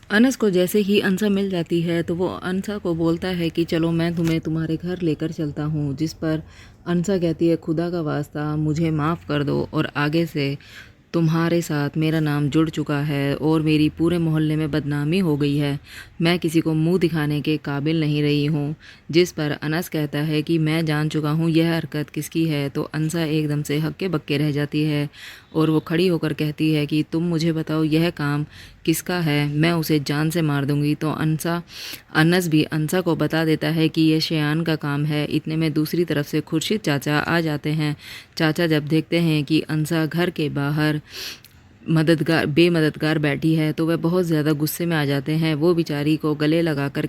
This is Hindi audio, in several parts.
अनस को जैसे ही अंसा मिल जाती है तो वो अंसा को बोलता है कि चलो मैं तुम्हें तुम्हारे घर लेकर चलता हूँ, जिस पर अंसा कहती है खुदा का वास्ता मुझे माफ़ कर दो और आगे से तुम्हारे साथ मेरा नाम जुड़ चुका है और मेरी पूरे मोहल्ले में बदनामी हो गई है, मैं किसी को मुंह दिखाने के काबिल नहीं रही हूँ। जिस पर अनस कहता है कि मैं जान चुका हूँ यह हरकत किसकी है। तो अंसा एकदम से हक्के बक्के रह जाती है और वो खड़ी होकर कहती है कि तुम मुझे बताओ यह काम किसका है, मैं उसे जान से मार दूंगी। तो अनस भी अंसा को बता देता है कि यह शयान का काम है। इतने में दूसरी तरफ से खुर्शीद चाचा आ जाते हैं। चाचा जब देखते हैं कि अंसा घर के बाहर बेमददगार बैठी है तो वह बहुत ज़्यादा गुस्से में आ जाते हैं। वो बेचारी को गले लगाकर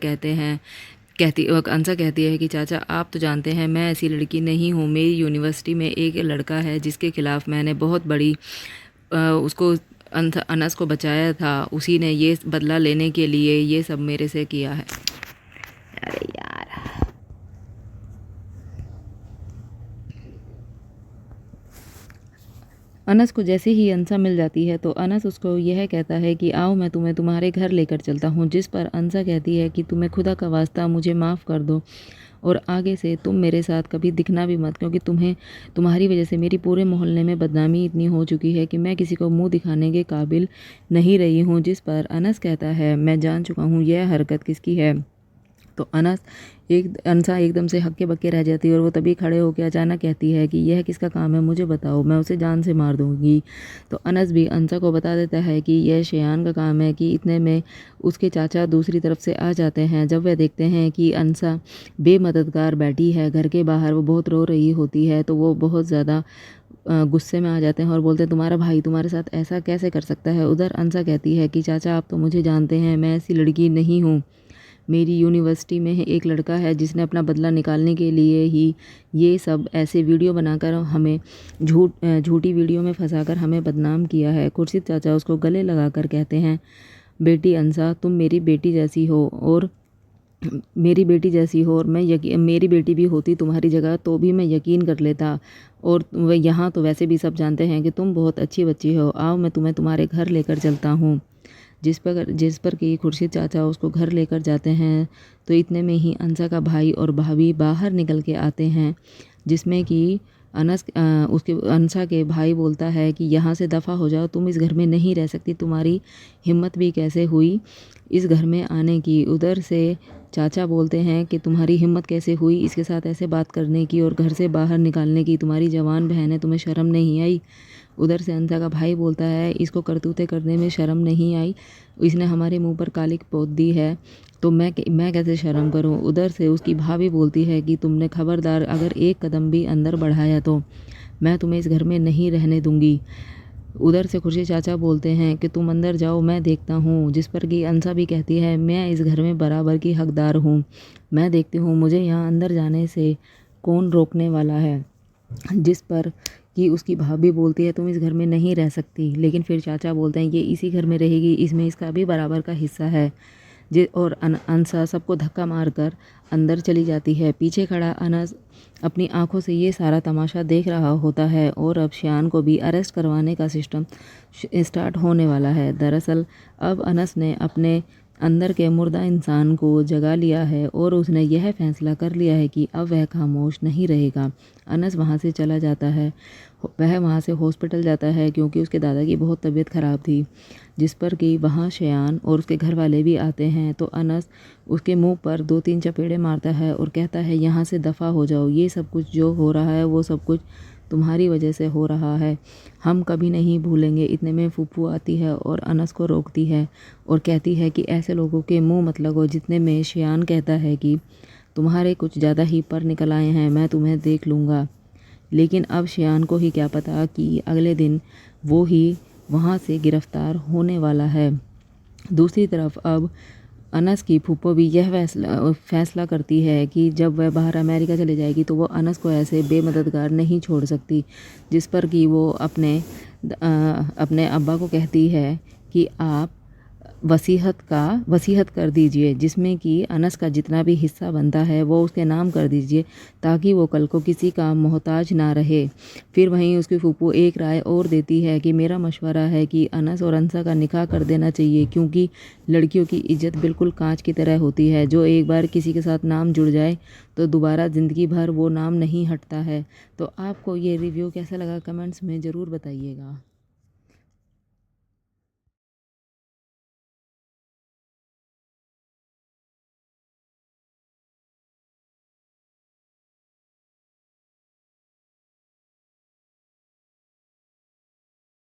अंसा कहती है कि चाचा आप तो जानते हैं मैं ऐसी लड़की नहीं हूँ। मेरी यूनिवर्सिटी में एक लड़का है जिसके खिलाफ मैंने बहुत बड़ी उसको अनस को बचाया था, उसी ने ये बदला लेने के लिए ये सब मेरे से किया है। अरे यार, अनस को जैसे ही अंसा मिल जाती है तो अनस उसको यह कहता है कि आओ मैं तुम्हें तुम्हारे घर लेकर चलता हूँ, जिस पर अंसा कहती है कि तुम्हें खुदा का वास्ता मुझे माफ़ कर दो और आगे से तुम मेरे साथ कभी दिखना भी मत, क्योंकि तुम्हारी वजह से मेरी पूरे मोहल्ले में बदनामी इतनी हो चुकी है कि मैं किसी को मुंह दिखाने के काबिल नहीं रही हूँ। जिस पर अनस कहता है मैं जान चुका हूँ यह हरकत किसकी है। तो अंसा एकदम से हक्के बक्के रह जाती है और वो तभी खड़े होकर अचानक कहती है कि यह किसका काम है, मुझे बताओ, मैं उसे जान से मार दूंगी। तो अनस भी अंसा को बता देता है कि यह शयान का काम है। कि इतने में उसके चाचा दूसरी तरफ से आ जाते हैं। जब वह देखते हैं कि अंसा बेमददगार बैठी है घर के बाहर, वो बहुत रो रही होती है, तो वो बहुत ज़्यादा गुस्से में आ जाते हैं और बोलते हैं तुम्हारा भाई तुम्हारे साथ ऐसा कैसे कर सकता है। उधर अंसा कहती है कि चाचा आप तो मुझे जानते हैं, मैं ऐसी लड़की नहीं हूँ। मेरी यूनिवर्सिटी में एक लड़का है जिसने अपना बदला निकालने के लिए ही ये सब ऐसे वीडियो बनाकर हमें झूठी वीडियो में फंसाकर हमें बदनाम किया है। खुर्शीद चाचा उसको गले लगाकर कहते हैं बेटी अंसा तुम मेरी बेटी जैसी हो और मेरी बेटी भी होती तुम्हारी जगह तो भी मैं यकीन कर लेता। और वह यहाँ तो वैसे भी सब जानते हैं कि तुम बहुत अच्छी बच्ची हो, आओ मैं तुम्हें तुम्हारे घर लेकर चलता हूँ। जिस पर कि खुर्शीद चाचा उसको घर लेकर जाते हैं। तो इतने में ही अंसा का भाई और भाभी बाहर निकल के आते हैं, जिसमें कि उसके अंसा के भाई बोलता है कि यहाँ से दफ़ा हो जाओ, तुम इस घर में नहीं रह सकती, तुम्हारी हिम्मत भी कैसे हुई इस घर में आने की। उधर से चाचा बोलते हैं कि तुम्हारी हिम्मत कैसे हुई इसके साथ ऐसे बात करने की और घर से बाहर निकालने की, तुम्हारी जवान बहन है, तुम्हें शर्म नहीं आई। उधर से अंसा का भाई बोलता है इसको करतूतें करने में शर्म नहीं आई, इसने हमारे मुंह पर कालिक पोत दी है, तो मैं कैसे शर्म करूं। उधर से उसकी भाभी बोलती है कि तुमने खबरदार अगर एक कदम भी अंदर बढ़ाया तो मैं तुम्हें इस घर में नहीं रहने दूंगी। उधर से खुर्शीद चाचा बोलते हैं कि तुम अंदर जाओ मैं देखता हूँ। जिस पर कि अंसा भी कहती है मैं इस घर में बराबर की हकदार हूँ, मैं देखती हूँ मुझे यहाँ अंदर जाने से कौन रोकने वाला है। जिस पर कि उसकी भाभी बोलती है तुम इस घर में नहीं रह सकती, लेकिन फिर चाचा बोलते हैं ये इसी घर में रहेगी, इसमें इसका भी बराबर का हिस्सा है। और अंसा सबको धक्का मारकर अंदर चली जाती है। पीछे खड़ा अनस अपनी आंखों से ये सारा तमाशा देख रहा होता है और अब शयान को भी अरेस्ट करवाने का सिस्टम स्टार्ट होने वाला है। दरअसल अब अनस ने अपने अंदर के मुर्दा इंसान को जगा लिया है और उसने यह फैसला कर लिया है कि अब वह खामोश नहीं रहेगा। अनस वहाँ से चला जाता है, वह वहाँ से हॉस्पिटल जाता है क्योंकि उसके दादा की बहुत तबीयत ख़राब थी। जिस पर कि वहाँ शयान और उसके घर वाले भी आते हैं। तो अनस उसके मुंह पर 2-3 चपेड़े मारता है और कहता है यहाँ से दफ़ा हो जाओ, ये सब कुछ जो हो रहा है वो सब कुछ तुम्हारी वजह से हो रहा है, हम कभी नहीं भूलेंगे। इतने में फूफू आती है और अनस को रोकती है और कहती है कि ऐसे लोगों के मुंह मत लगो। जितने में शयान कहता है कि तुम्हारे कुछ ज़्यादा ही पर निकल आए हैं, मैं तुम्हें देख लूँगा। लेकिन अब शयान को ही क्या पता कि अगले दिन वो ही वहाँ से गिरफ्तार होने वाला है। दूसरी तरफ अब अनस की फूफो भी यह फैसला करती है कि जब वह बाहर अमेरिका चले जाएगी तो वो अनस को ऐसे बेमददगार नहीं छोड़ सकती। जिस पर कि वो अपने अब्बा को कहती है कि आप वसीयत कर दीजिए, जिसमें कि अनस का जितना भी हिस्सा बनता है वो उसके नाम कर दीजिए, ताकि वो कल को किसी का मोहताज ना रहे। फिर वहीं उसकी फूफू एक राय और देती है कि मेरा मशवरा है कि अनस और अनसा का निकाह कर देना चाहिए, क्योंकि लड़कियों की इज्जत बिल्कुल कांच की तरह होती है। जो एक बार किसी के साथ नाम जुड़ जाए तो दोबारा ज़िंदगी भर वो नाम नहीं हटता है। तो आपको ये रिव्यू कैसा लगा कमेंट्स में ज़रूर बताइएगा।